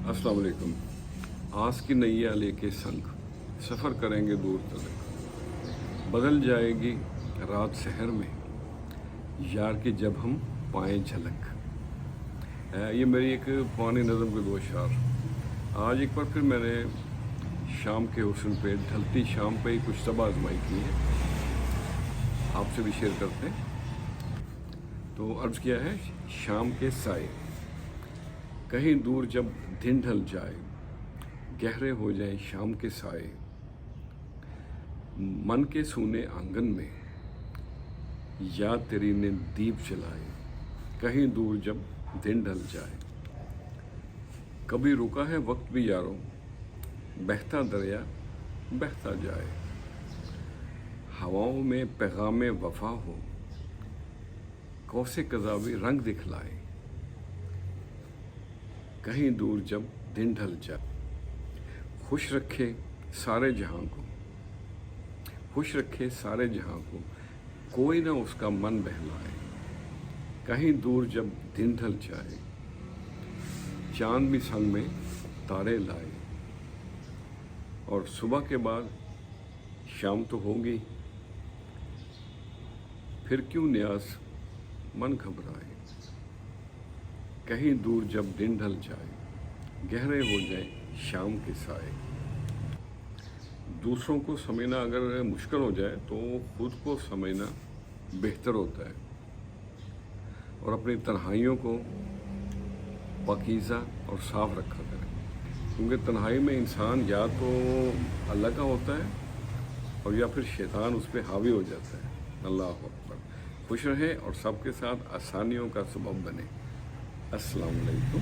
अस्सलाम वालेकुम। आस की नैया लेके संग सफ़र करेंगे दूर तलक, बदल जाएगी रात शहर में यार की जब हम पाएँ झलक। ये मेरी एक पुरानी नज़म के दो शार। आज एक बार फिर मैंने शाम के हुस्न पे, ढलती शाम पे ही कुछ तबाह आजमाई की है, आपसे भी शेयर करते हैं। तो अर्ज़ किया है, शाम के साए कहीं दूर जब दिन ढल जाए, गहरे हो जाए शाम के साए, मन के सूने आंगन में याद तेरी ने दीप जलाए। कहीं दूर जब दिन ढल जाए, कभी रुका है वक्त भी यारों, बहता दरिया बहता जाए। हवाओं में पैगामे वफा हो, कौसे कज़ावी रंग दिखलाए। कहीं दूर जब दिन ढल जाए, खुश रखे सारे जहां को, खुश रखे सारे जहां को, कोई ना उसका मन बहलाए। कहीं दूर जब दिन ढल जाए, चांद भी संग में तारे लाए। और सुबह के बाद शाम तो होगी, फिर क्यों न्यास मन घबराए। कहीं दूर जब दिन ढल जाए, गहरे हो जाए शाम के साए। दूसरों को समझना अगर मुश्किल हो जाए तो खुद को समझना बेहतर होता है, और अपनी तन्हाइयों को पाकीज़ा और साफ रखा करें, क्योंकि तन्हाई में इंसान या तो अल्लाह का होता है और या फिर शैतान उस पर हावी हो जाता है। अल्लाह अकबर। खुश रहें और सबके साथ आसानियों का सबब बने। अस्सलाम वालेकुम।